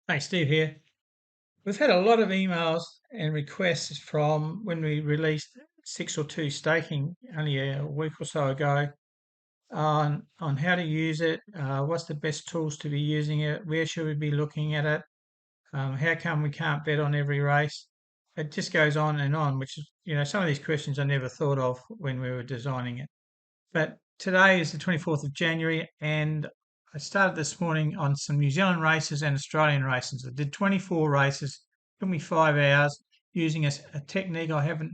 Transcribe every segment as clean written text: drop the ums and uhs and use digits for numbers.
Hey, Steve here. We've had a lot of emails and requests from when we released 6 or 2 staking only a week or so ago on how to use it, what's the best tools to be using it, where should we be looking at it, how come we can't bet on every race. It just goes on and on, which is, some of these questions I never thought of when we were designing it. But today is the 24th of January, and I started this morning on some New Zealand races and Australian races. I did 24 races, took me 5 hours using a technique I haven't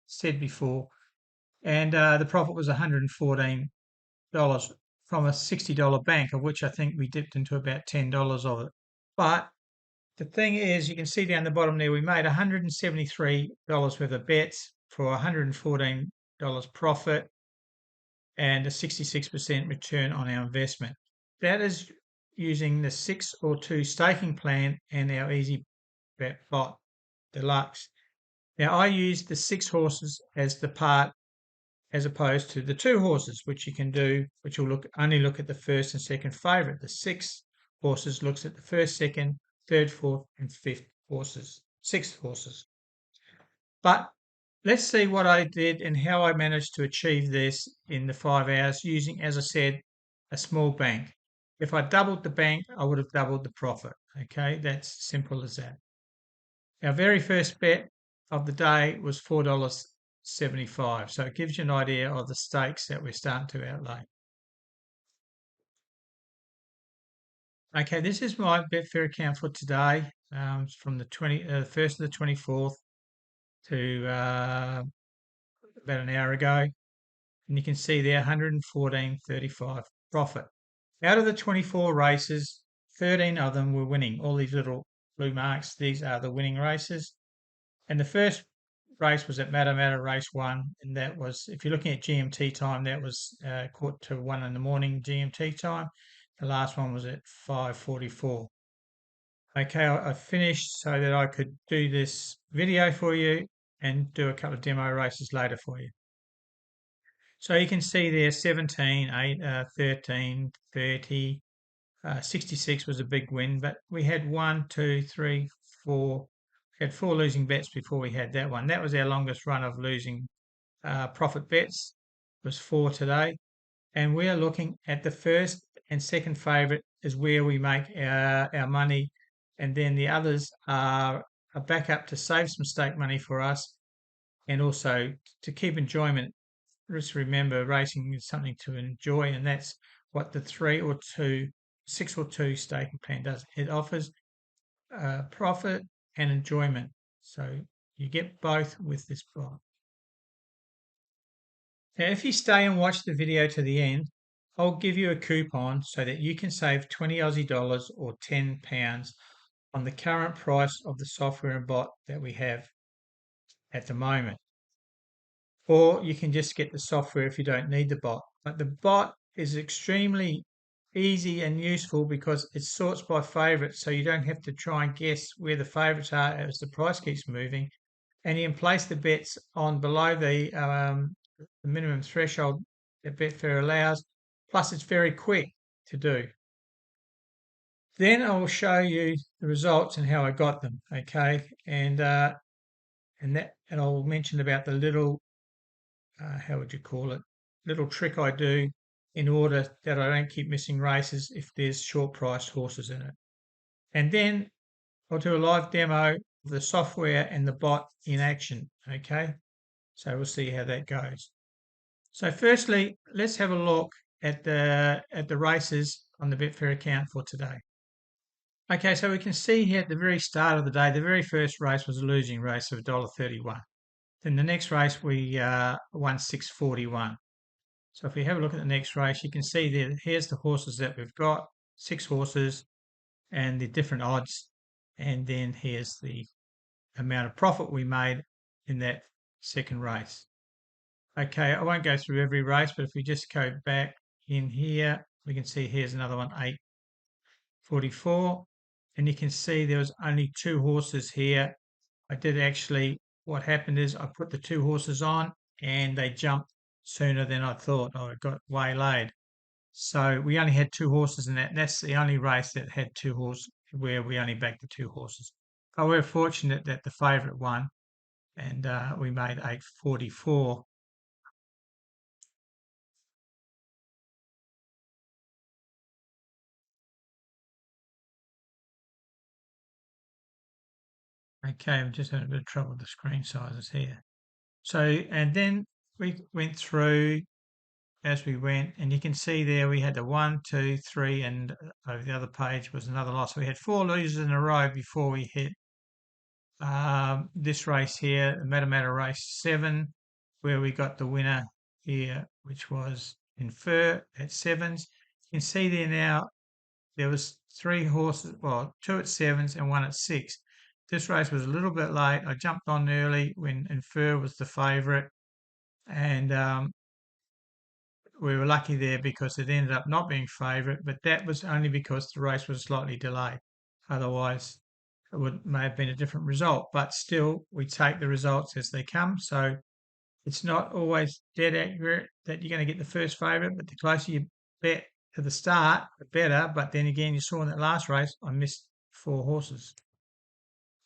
said before, and the profit was $114 from a $60 bank, of which I think we dipped into about $10 of it. But the thing is, you can see down the bottom there, we made $173 worth of bets for $114 profit and a 66% return on our investment. That is using the 6 or 2 staking plan and our easy bet bot deluxe. Now I use the 6 horses as the part as opposed to the 2 horses, which you can do, which will only look at the first and second favourite. The 6 horses looks at the first, second, third, fourth, and fifth horses, 6 horses. But let's see what I did and how I managed to achieve this in the 5 hours using, as I said, a small bank. If I doubled the bank, I would have doubled the profit. Okay, that's simple as that. Our very first bet of the day was $4.75. So it gives you an idea of the stakes that we're starting to outlay. Okay, this is my Betfair account for today. It's from the 1st to the 24th to about an hour ago. And you can see there 114.35 profit. Out of the 24 races, 13 of them were winning. All these little blue marks, these are the winning races. And the first race was at Matamata race 1, and that was, if you're looking at GMT time, that was quarter to 1 in the morning GMT time. The last one was at 5:44. Okay, I finished so that I could do this video for you and do a couple of demo races later for you. So you can see there 17, 8, 13, 30, 66 was a big win, but we had 1, 2, 3, 4. We had 4 losing bets before we had that one. That was our longest run of losing profit bets, was 4 today. And we are looking at the first and second favourite is where we make our money. And then the others are a backup to save some stake money for us and also to keep enjoyment. Just remember, racing is something to enjoy, and that's what the 6 or 2 staking plan does. It offers profit and enjoyment, so you get both with this bot. Now, if you stay and watch the video to the end, I'll give you a coupon so that you can save 20 Aussie dollars or £10 on the current price of the software and bot that we have at the moment. Or you can just get the software if you don't need the bot. But the bot is extremely easy and useful because it sorts by favourites, so you don't have to try and guess where the favourites are as the price keeps moving. And you can place the bets on below the minimum threshold that Betfair allows. Plus, it's very quick to do. Then I will show you the results and how I got them. Okay, and I'll mention about the little how would you call it, little trick I do in order that I don't keep missing races if there's short priced horses in it. And then I'll do a live demo of the software and the bot in action. Okay, so we'll see how that goes. So firstly, let's have a look at the races on the Betfair account for today. Okay, so we can see here at the very start of the day, the very first race was a losing race of $1.31. Then the next race we won 641. So if we have a look at the next race, you can see there, here's the horses that we've got, 6 horses and the different odds. And then here's the amount of profit we made in that second race. Okay, I won't go through every race, but if we just go back in here, we can see here's another one, 844. And you can see there was only 2 horses here. I did actually, what happened is I put the 2 horses on and they jumped sooner than I thought. I got waylaid. So we only had 2 horses in that. And that's the only race that had 2 where we only backed the 2 horses. But we're fortunate that the favourite won, and we made 844. Okay, I'm just having a bit of trouble with the screen sizes here. So, and then we went through as we went, and you can see there we had the 1, 2, 3, and over the other page was another loss. So we had 4 losers in a row before we hit this race here, the Matamata race 7, where we got the winner here, which was Infer at 7s. You can see there now there was 3 horses, well, 2 at 7s and 1 at 6. This race was a little bit late. I jumped on early when Infer was the favourite, and we were lucky there because it ended up not being favourite, but that was only because the race was slightly delayed. Otherwise, may have been a different result, but still, we take the results as they come. So it's not always dead accurate that you're going to get the first favourite, but the closer you bet to the start, the better. But then again, you saw in that last race, I missed 4 horses.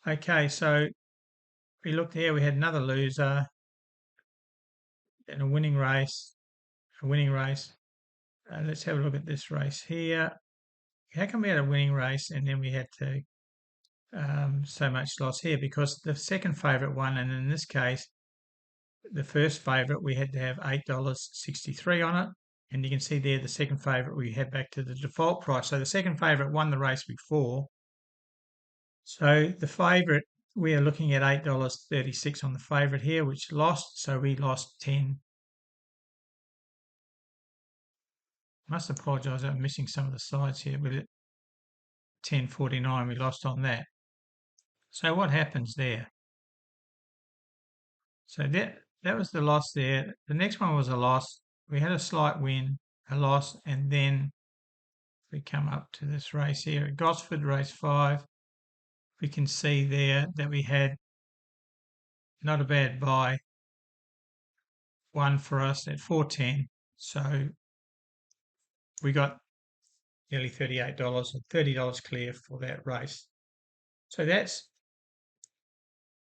Okay, so we looked here, we had another loser in a winning race. Let's have a look at this race here. How come we had a winning race and then we had to so much loss here? Because the second favourite won, and in this case, the first favourite we had to have $8.63 on it, and you can see there the second favourite we had back to the default price. So the second favourite won the race before. So the favourite, we are looking at $8.36 on the favourite here, which lost. So we lost 10. Must apologise, I'm missing some of the slides here. With it 10.49, we lost on that. So what happens there? So that was the loss there. The next one was a loss. We had a slight win, a loss, and then we come up to this race here at Gosford, race 5. We can see there that we had not a bad buy, one for us at 4.10. So we got nearly $38 and $30 clear for that race. So that's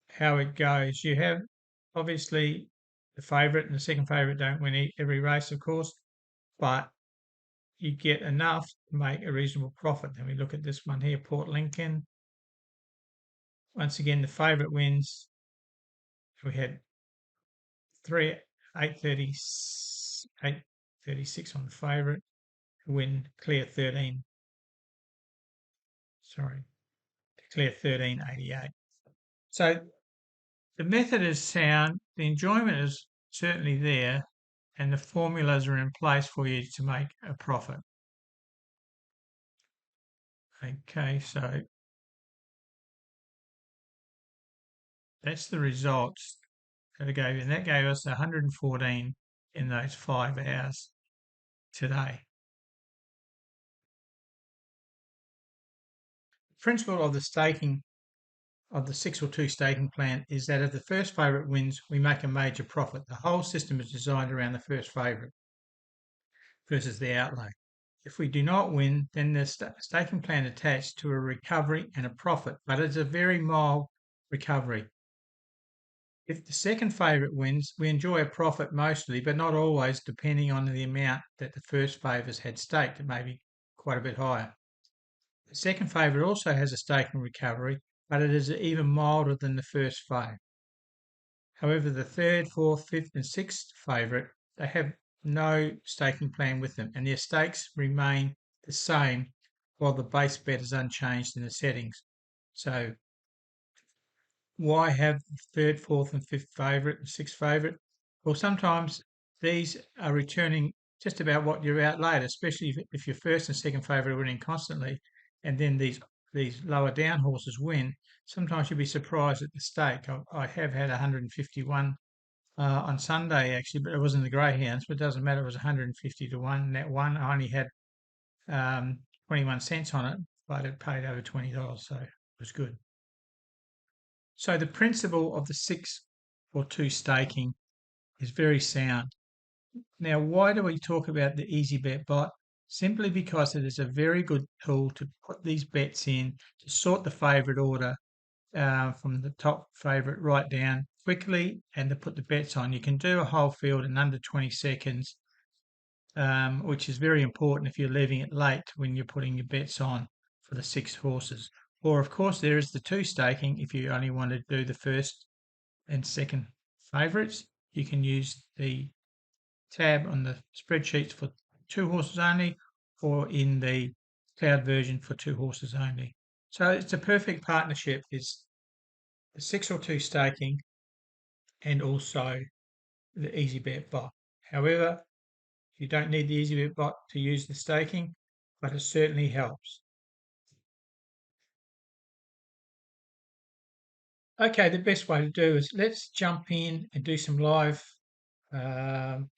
how it goes. You have obviously the favourite and the second favourite don't win every race, of course, but you get enough to make a reasonable profit. Then we look at this one here, Port Lincoln. Once again, the favourite wins. We had 836 on the favourite, win clear 13. Sorry, clear 13.88. So the method is sound, the enjoyment is certainly there, and the formulas are in place for you to make a profit. Okay, so that's the results that it gave you, and that gave us 114 in those 5 hours today. The principle of the staking of the 6 or 2 staking plan is that if the first favourite wins, we make a major profit. The whole system is designed around the first favourite versus the outlay. If we do not win, then the staking plan attached to a recovery and a profit, but it's a very mild recovery. If the second favourite wins, we enjoy a profit mostly, but not always, depending on the amount that the first favours had staked. It may be quite a bit higher. The second favourite also has a staking recovery, but it is even milder than the first favourite. However, the third, fourth, fifth, and sixth favourite, they have no staking plan with them, and their stakes remain the same while the base bet is unchanged in the settings. So why have the third, fourth, and fifth favourite and sixth favourite? Well, sometimes these are returning just about what you're outlaid, especially if your first and second favourite are winning constantly, and then these lower down horses win. Sometimes you'll be surprised at the stake. I have had 151 on Sunday actually, but it wasn't the greyhounds. But it doesn't matter. It was 150 to 1. That one I only had 21 cents on it, but it paid over $20, so it was good. So the principle of the 6 or 2 staking is very sound. Now, why do we talk about the easy bet bot? simply because it is a very good tool to put these bets in, to sort the favourite order from the top favourite right down quickly, and to put the bets on. You can do a whole field in under 20 seconds, which is very important if you're leaving it late when you're putting your bets on for the 6 horses. Or, of course, there is the 2 staking. If you only want to do the first and second favourites, you can use the tab on the spreadsheets for 2 horses only, or in the cloud version for 2 horses only. So it's a perfect partnership. It's the 6 or 2 staking and also the EasyBet bot. However, you don't need the EasyBet bot to use the staking, but it certainly helps. Okay, the best way to do is let's jump in and do some live um,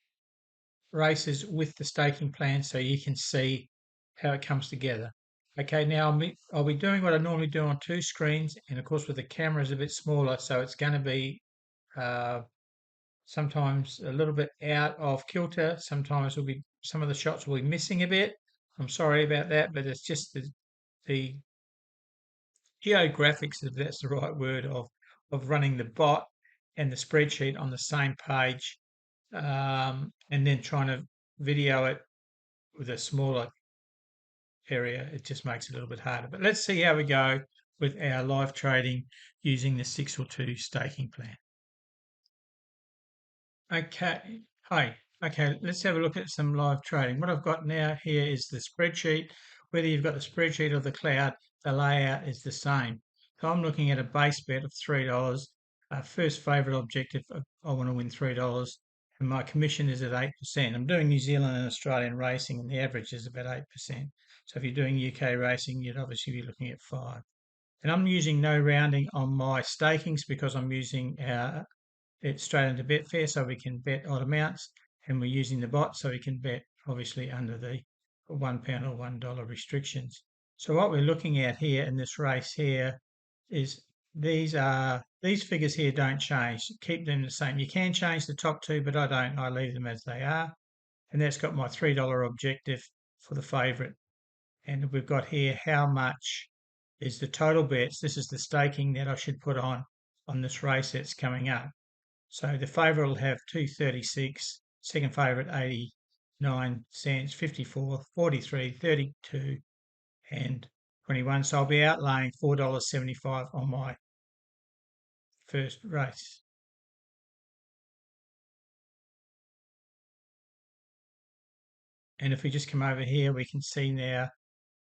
races with the staking plan so you can see how it comes together. Okay, now I'll be doing what I normally do on 2 screens, and of course with the camera is a bit smaller, so it's going to be uh, sometimes a little bit out of kilter. Sometimes will be some of the shots will be missing a bit. I'm sorry about that, but it's just the geographics, if that's the right word, of running the bot and the spreadsheet on the same page, and then trying to video it with a smaller area. It just makes it a little bit harder. But let's see how we go with our live trading using the 6 or 2 staking plan. Okay, hi. Okay, let's have a look at some live trading. What I've got now here is the spreadsheet. Whether you've got the spreadsheet or the cloud, the layout is the same. So I'm looking at a base bet of $3. First favourite objective, I want to win $3, and my commission is at 8%. I'm doing New Zealand and Australian racing, and the average is about 8%. So if you're doing UK racing, you'd obviously be looking at 5. And I'm using no rounding on my stakings because I'm using it straight into Betfair, so we can bet odd amounts, and we're using the bot so we can bet obviously under the £1 or $1 restrictions. So what we're looking at here in this race here is these figures here don't change. Keep them the same. You can change the top 2, but I don't. I leave them as they are. And that's got my $3 objective for the favourite. And we've got here how much is the total bets. This is the staking that I should put on this race that's coming up. So the favourite will have 236, second favourite 89 cents, 54, 43, 32, and 21. So I'll be outlaying $4.75 on my first race. And if we just come over here, we can see now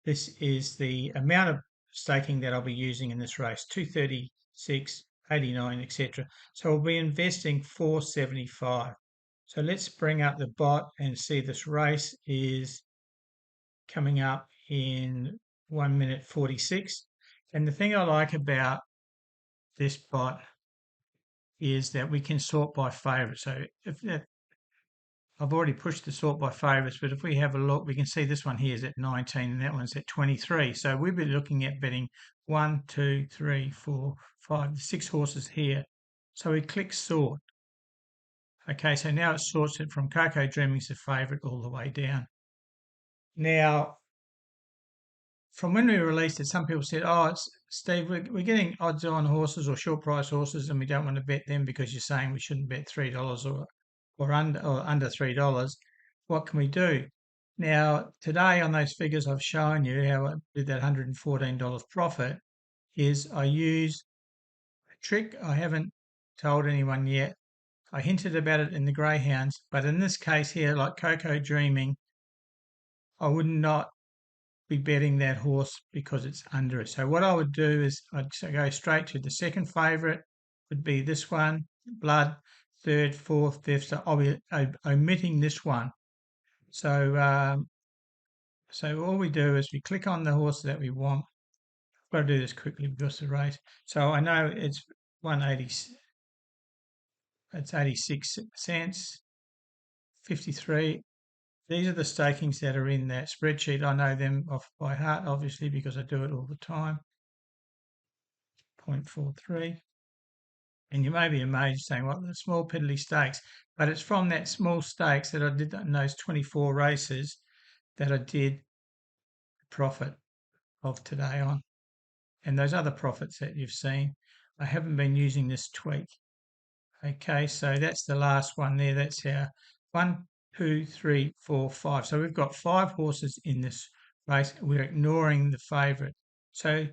this is the amount of staking that I'll be using in this race, 236, 89, etc. So we'll be investing 475. So let's bring up the bot and see this race is coming up in 1 minute 46. And the thing I like about this bot is that we can sort by favourite. So if that, I've already pushed the sort by favourites, but if we have a look, we can see this one here is at 19 and that one's at 23. So we'll be looking at betting 1, 2, 3, 4, 5, 6 horses here. So we click sort. Okay, so now it sorts it from Coco Dreaming's the favourite all the way down. Now, from when we released it, some people said, "Oh, Steve, we're getting odds on horses or short price horses, and we don't want to bet them because you're saying we shouldn't bet $3 or under $3. What can we do?" Now, today on those figures I've shown you how I did that $114 profit is I use a trick I haven't told anyone yet. I hinted about it in the greyhounds, but in this case here, like Coco Dreaming, I would not be betting that horse because it's under it. So what I would do is I'd go straight to the second favourite would be this one, Blood, third, fourth, fifth. So I'll be omitting this one. So so all we do is we click on the horse that we want. I've got to do this quickly because of the race. So I know it's 180. It's 86 cents, 53. These are the stakings that are in that spreadsheet. I know them off by heart, obviously, because I do it all the time. 0.43. And you may be amazed saying, "What, the small piddly stakes?" But it's from that small stakes that I did in those 24 races that I did profit of today on. And those other profits that you've seen, I haven't been using this tweak. Okay, so that's the last one there. That's our 1, 2, 3, 4, 5. So we've got 5 horses in this race. We're ignoring the favourite. So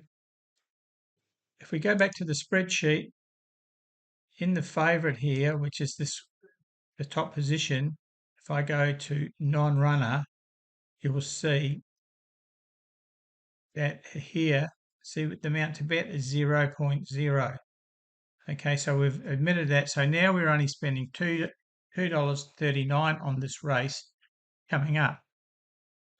if we go back to the spreadsheet, in the favourite here, which is the top position, if I go to non-runner, you will see that here, see the amount to bet is 0.0. Okay, so we've admitted that. So now we're only spending $2.39 on this race coming up.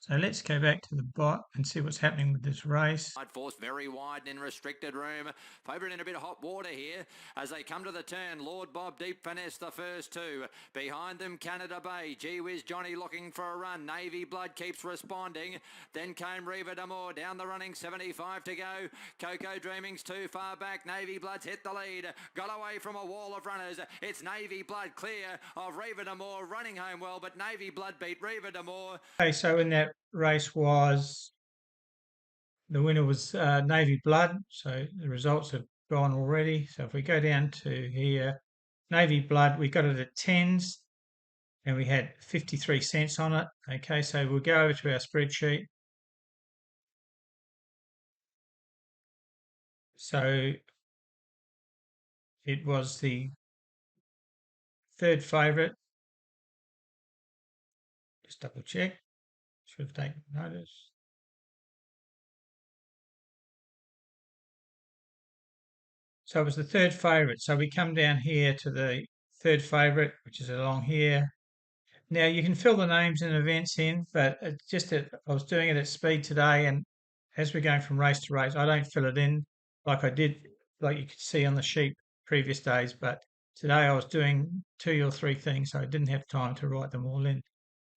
So let's go back to the bot and see what's happening with this race. Force very wide and in restricted room. Favourite in a bit of hot water here as they come to the turn. Lord Bob Deep Finesse the first two. Behind them Canada Bay. Gee Whiz Johnny looking for a run. Navy Blood keeps responding. Then came Riva D'Amour down the running, 75 to go. Coco Dreaming's too far back. Navy Blood's hit the lead. Got away from a wall of runners. It's Navy Blood clear of Riva D'Amour running home well, but Navy Blood beat Riva D'Amour. Okay, so in that race the winner was Navy Blood. So the results have gone already. So if we go down to here, Navy Blood, we got it at tens and we had 53 cents on it. Okay, so we'll go over to our spreadsheet. So it was the third favourite. Just double check. Should have taken notice. So it was the third favourite. So we come down here to the third favourite, which is along here. Now you can fill the names and events in, but it's just that I was doing it at speed today, and as we're going from race to race, I don't fill it in like I did, like you could see on the sheet previous days. But today I was doing 2 or 3 things, so I didn't have time to write them all in.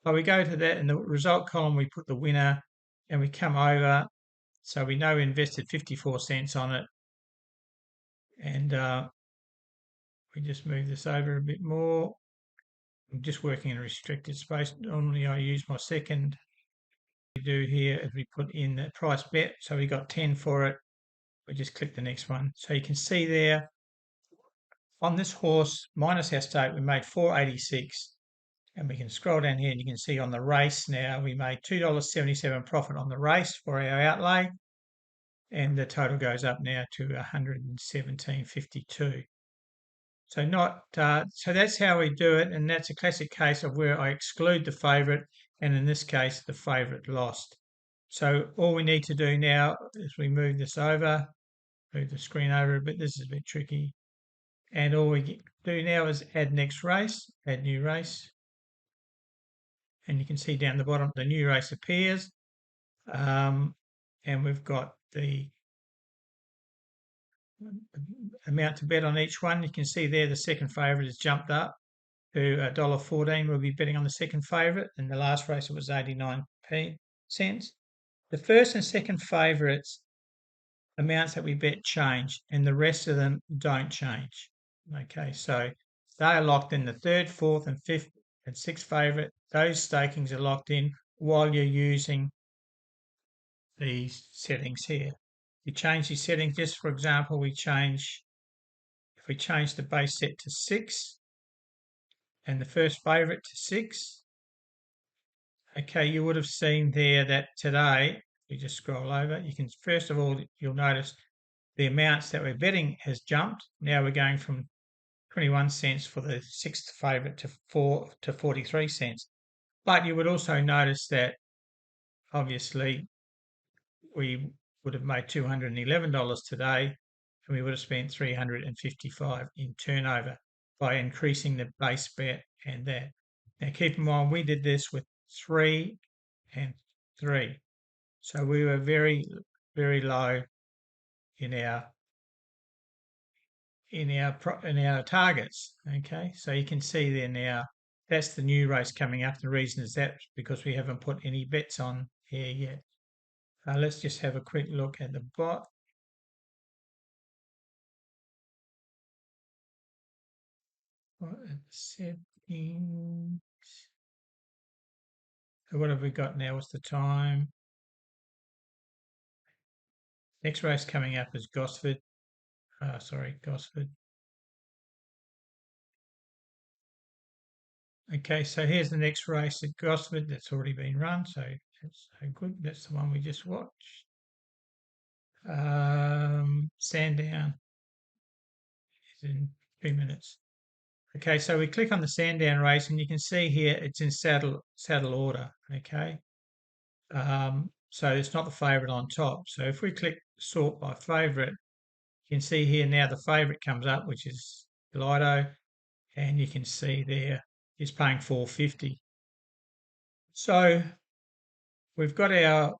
But we go to that in the result column, we put the winner, and we come over. So we know we invested 54 cents on it, and we just move this over a bit more. I'm just working in a restricted space. Normally I use my second. We do here is we put in the price bet. So we got 10 for it. We just click the next one. So you can see there on this horse, minus our stake, we made 486. And we can scroll down here and you can see on the race now, we made $2.77 profit on the race for our outlay. And the total goes up now to 117.52. So so that's how we do it, and that's a classic case of where I exclude the favourite, and in this case, the favourite lost. So all we need to do now is we move this over, move the screen over a bit. This is a bit tricky, and all we do now is add next race, add new race, and you can see down the bottom the new race appears, and we've got the amount to bet on each one. You can see there the second favourite has jumped up to $1.14. We'll be betting on the second favourite. In the last race, it was 89 cents. The first and second favourites amounts that we bet change, and the rest of them don't change. Okay, so they are locked in. The third, fourth, and fifth and sixth favourite, those stakings are locked in while you're using these settings here. You change these settings, just for example, if we change the base set to 6 and the first favourite to 6, okay, you would have seen there that today, you just scroll over, you can, first of all, you'll notice the amounts that we're betting has jumped. Now we're going from 21 cents for the sixth favourite to 43 cents. But you would also notice that obviously we would have made $211 today, and we would have spent $355 in turnover by increasing the base bet and that. Now keep in mind we did this with 3 and 3, so we were very, very low in our targets. Okay, so you can see there now that's the new race coming up. The reason is that because we haven't put any bets on here yet. Let's just have a quick look at the bot. Settings. So what have we got now? What's the time? Next race coming up is Gosford. Gosford. Okay, so here's the next race at Gosford that's already been run, so that's so good. That's the one we just watched. Sandown is in 2 minutes. Okay, so we click on the Sandown race, and you can see here it's in saddle order. Okay, so it's not the favourite on top. So if we click sort by favourite, you can see here now the favourite comes up, which is Lido, and you can see there is paying 450. So we've got our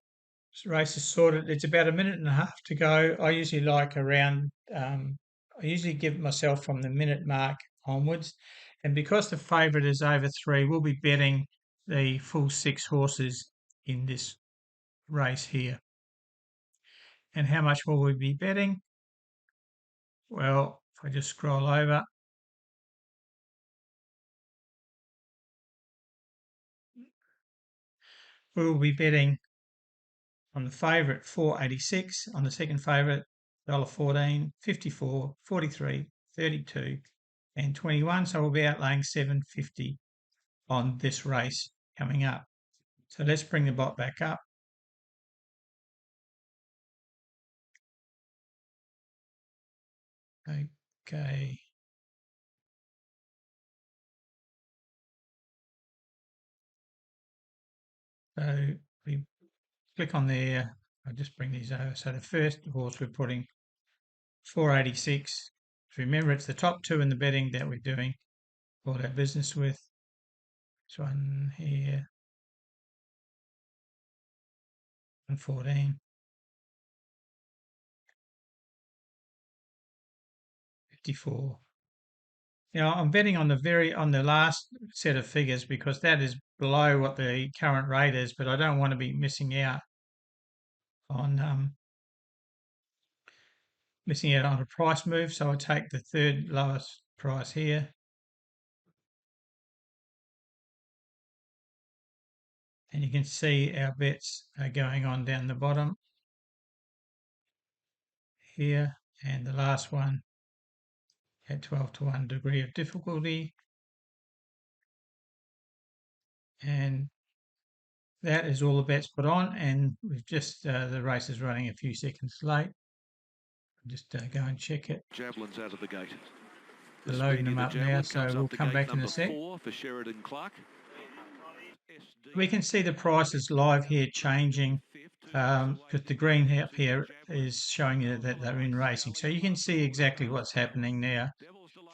races sorted. It's about a minute and a half to go. I usually like around. I usually give myself from the minute mark onwards, and because the favourite is over 3, we'll be betting the full 6 horses in this race here. And how much will we be betting? Well, if I just scroll over, we will be betting on the favourite 486, on the second favourite $1.14, 54, 43, 32, and 21. So we'll be outlaying 750 on this race coming up. So let's bring the bot back up. Okay. So we click on there. I'll just bring these over. So the first horse we're putting 486. Remember, it's the top 2 in the betting that we're doing all our business with. This one here, 114, 54. Now I'm betting on the last set of figures because that is below what the current rate is, but I don't want to be missing out on a price move. So I take the third lowest price here. And you can see our bets are going on down the bottom here. And the last one at 12 to 1 degree of difficulty. And that is all the bets put on. And we've just, the race is running a few seconds late. Just go and check it. Javelins out of the gate. They're loading them up now, so we'll come back in a sec. For Sheridan Clark. We can see the prices live here changing because the green up here is showing you that they're in racing. So you can see exactly what's happening now.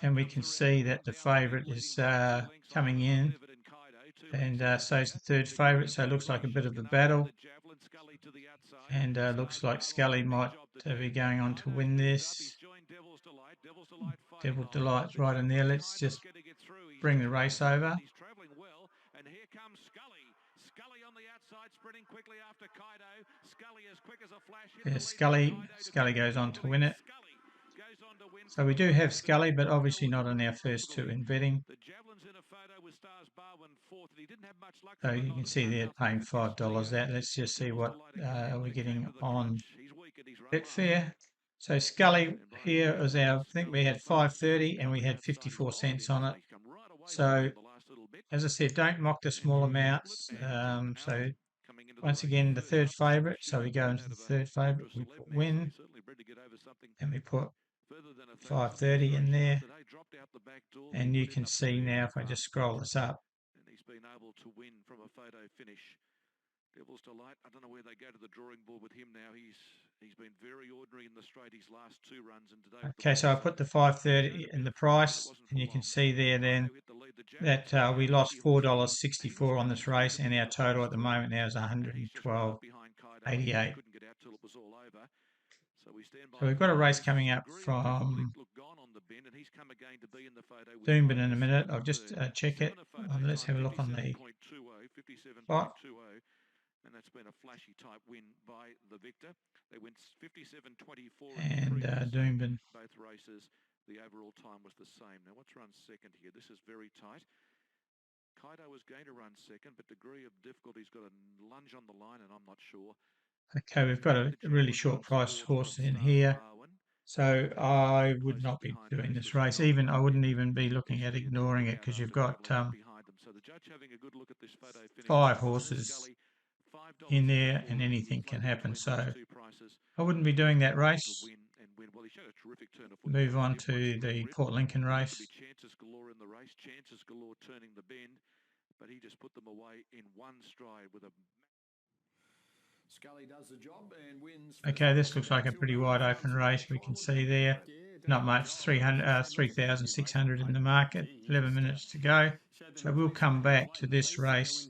And we can see that the favourite is coming in, and so is the third favourite. So it looks like a bit of a battle, and looks like Scully might be going on to win this. Devil Delight's right in there. Let's just bring the race over. And here comes Scully. Scully on the outside, sprinting quickly after Kaido. Scully as quick as a flash. Yeah, Scully goes on to win it. So we do have Scully, but obviously not on our first 2 in betting. So you can see they're paying $5 that. Let's just see what we're getting on Betfair. So Scully here was I think we had 5.30 and we had 54 cents on it. So as I said, don't mock the small amounts. So once again, the third favourite. So we go into the third favourite. We put win, and we put 5.30 in there. And you can see now if I just scroll this up. And he's been able to win from a photo finish. Devil's Delight. I don't know where they go to the drawing board with him now. He's been very ordinary in the straight his last 2 runs, and today. Okay, so I put the 5.30 in the price, and you can see there then that we lost $4.64 on this race, and our total at the moment now is 112.88. So we've got a race coming up from Doomben in a minute. I'll just check it. Let's have a look on the spot. And that's been a flashy type win by the victor. They went 57.24 and Doomben. Both races, the overall time was the same. Now, what's run second here? This is very tight. Kaito was going to run second, but degree of difficulty's got a lunge on the line, and I'm not sure. Okay, we've got a really short price horse in here. So I would not be doing this race. I wouldn't even be looking at ignoring it because you've got 5 horses in there and anything can happen. So I wouldn't be doing that race. Move on to the Port Lincoln race. Chances galore in the race, chances galore turning the bend, but he just put them away in one stride with a... Scully does the job and wins. Okay, this looks like a pretty wide open race. We can see there, not much, 3,600 in the market, 11 minutes to go. So we'll come back to this race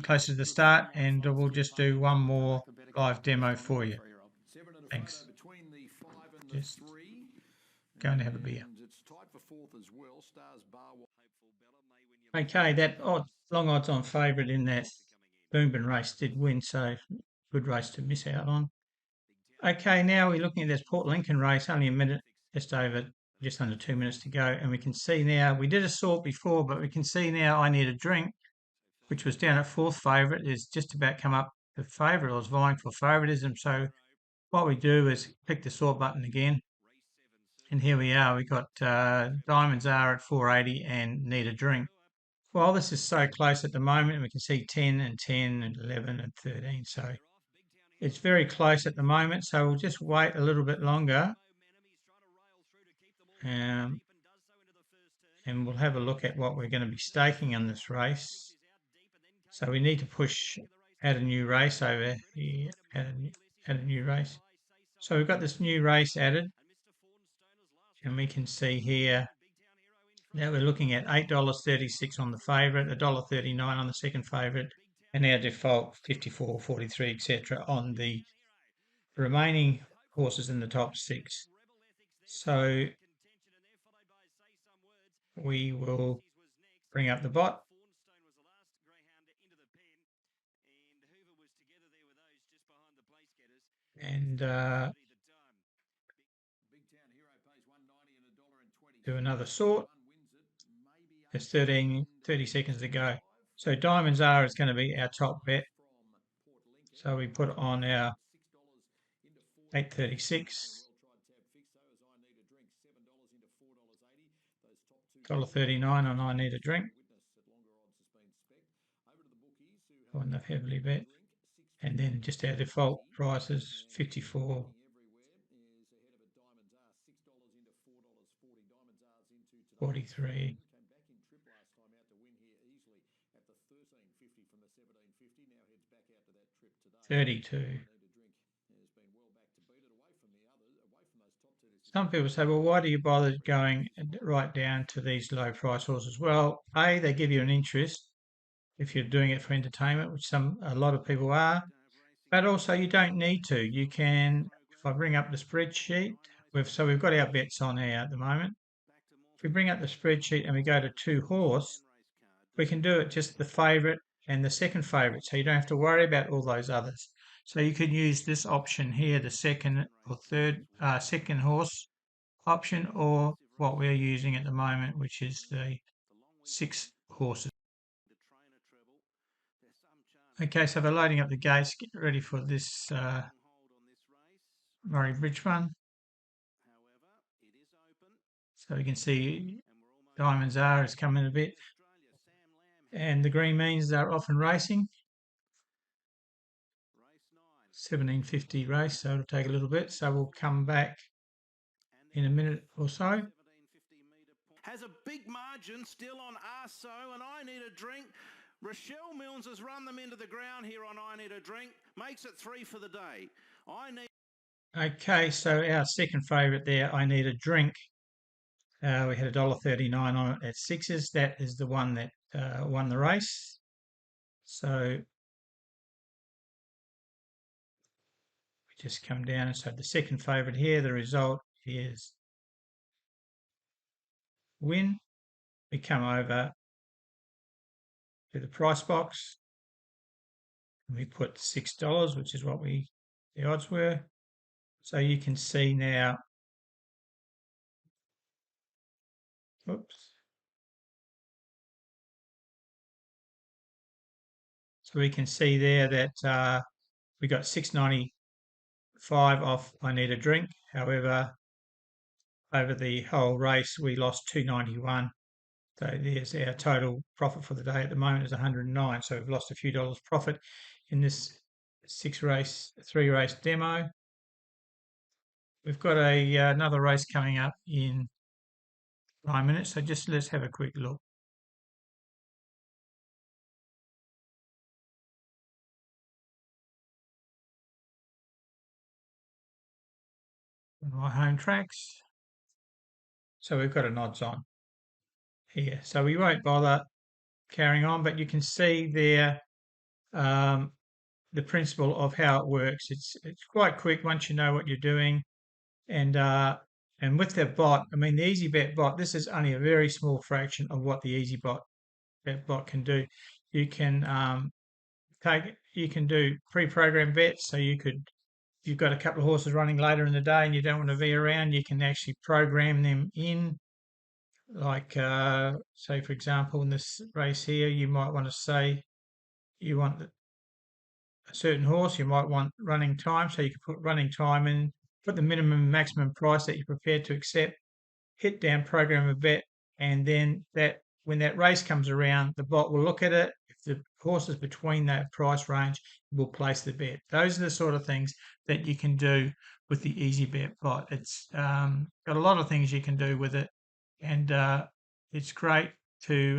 closer to the start and we'll just do one more live demo for you. Thanks. Just going to have a beer. Okay, that long odds on favourite in that Boomben race did win, so good race to miss out on. Okay, now we're looking at this Port Lincoln race, only a minute, just under 2 minutes to go, and we can see now, we did a sort before, but we can see now I Need a Drink, which was down at 4th favourite, is just about come up to favourite, or is vying for favouritism. So what we do is click the sort button again, and here we are. We got Diamonds Are at 480 and Need a Drink. Well, this is so close at the moment. We can see 10 and 10 and 11 and 13. So it's very close at the moment. So we'll just wait a little bit longer. And we'll have a look at what we're going to be staking on this race. So we need to add a new race over here, add a new race. So we've got this new race added, and we can see here that we're looking at $8.36 on the favourite, $1.39 on the second favourite, and our default 54, 43, etc. on the remaining horses in the top 6. So we will bring up the bot. And do another sort. There's 30 seconds to go. So Diamonds Are is going to be our top bet. So we put on our 836, $1.39 on I Need a Drink. On the heavily bet. And then just our default prices, 54, 43, 32. Some people say, well, why do you bother going right down to these low price horses? Well, A, they give you an interest if you're doing it for entertainment, which a lot of people are, but also you don't need to. You can, if I bring up the spreadsheet, we've got our bets on here at the moment. If we bring up the spreadsheet and we go to 2 horse, we can do it just the favourite and the second favourite, so you don't have to worry about all those others. So you can use this option here, the second or third, second horse option, or what we're using at the moment, which is the 6 horses. Okay, so they're loading up the gates, get ready for this Murray Bridge run. So you can see Diamonds Are is coming a bit. And the green means they're off and racing. 1750 race, so it'll take a little bit. So we'll come back in a minute or so. Has a big margin still on Arso and I Need a Drink. Rochelle Milnes has run them into the ground here on I Need a Drink. Makes it 3 for the day. Okay, so our second favourite there, I Need a Drink. We had $1.39 on it at 6s. That is the one that won the race. So we just come down and so the second favourite here, the result is win. We come over to the price box and we put $6, which is what the odds were. So you can see now, oops, So we can see there that we got $6.95 off I Need a Drink. However, over the whole race, we lost $2.91. So there's our total profit for the day at the moment is 109. So we've lost a few dollars profit in this three race demo. We've got another race coming up in 9 minutes. So just let's have a quick look. My home tracks. So we've got an odds on here. So we won't bother carrying on, but you can see there the principle of how it works. It's quite quick once you know what you're doing, and with the bot, I mean the Easy Bet bot. This is only a very small fraction of what the Easy Bet bot can do. You can do pre-programmed bets. So if you've got a couple of horses running later in the day and you don't want to V around, you can actually program them in. Like say for example in this race here, you might want to say you want a certain horse, you might want running time, so you can put running time in, put the minimum and maximum price that you're prepared to accept, hit down program a bet, and then when that race comes around, the bot will look at it. If the horse is between that price range, it will place the bet. Those are the sort of things that you can do with the Easy Bet bot. It's got a lot of things you can do with it, and it's great to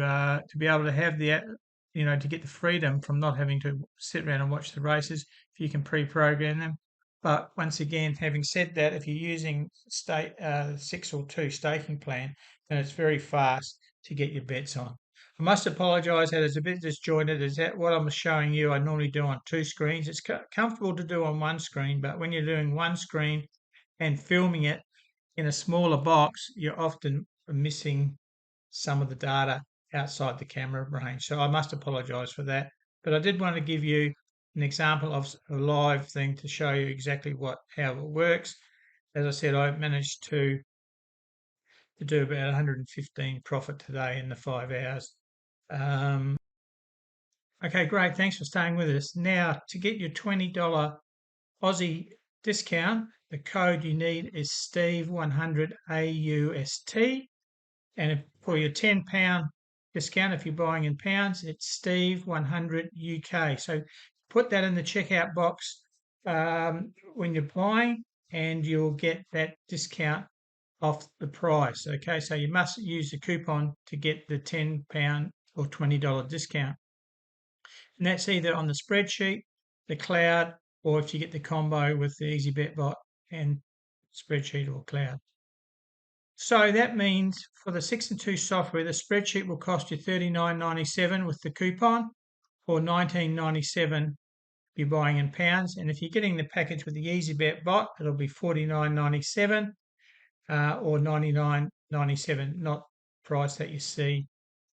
be able to have to get the freedom from not having to sit around and watch the races if you can pre-program them. But once again, having said that, if you're using 6 or 2 staking plan, then it's very fast to get your bets on. I must apologise that it's a bit disjointed. Is that what I'm showing you? I normally do on 2 screens. It's comfortable to do on 1 screen, but when you're doing 1 screen and filming it in a smaller box, you're often missing some of the data outside the camera range. So I must apologise for that. But I did want to give you an example of a live thing to show you exactly how it works. As I said, I managed to do about 115 profit today in the 5 hours. Okay, great. Thanks for staying with us. Now, to get your $20 Aussie discount, the code you need is Steve100 AUST. And for your £10 discount, if you're buying in pounds, it's Steve100 UK. So put that in the checkout box when you're buying, and you'll get that discount off the price. Okay, so you must use the coupon to get the £10 or $20 discount. And that's either on the spreadsheet, the cloud, or if you get the combo with the Easy Bet bot and spreadsheet or cloud. So that means for the 6 and 2 software, the spreadsheet will cost you $39.97 with the coupon, or $19.97 if you're buying in pounds. And if you're getting the package with the EasyBet bot, it'll be $49.97 or $99.97, not price that you see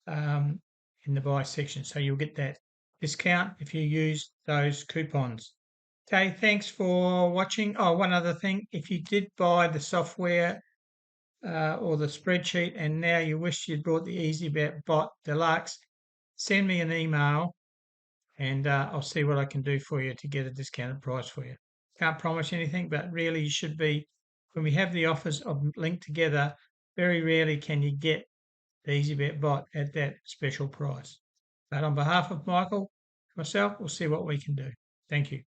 in the buy section. So you'll get that discount if you use those coupons. Okay, thanks for watching. Oh, one other thing, if you did buy the software or the spreadsheet and now you wish you'd bought the EasyBet bot deluxe, send me an email and I'll see what I can do for you to get a discounted price for you. Can't promise anything, but really you should be, when we have the offers linked together, very rarely can you get the EasyBet bot at that special price. But on behalf of Michael, myself, we'll see what we can do. Thank you.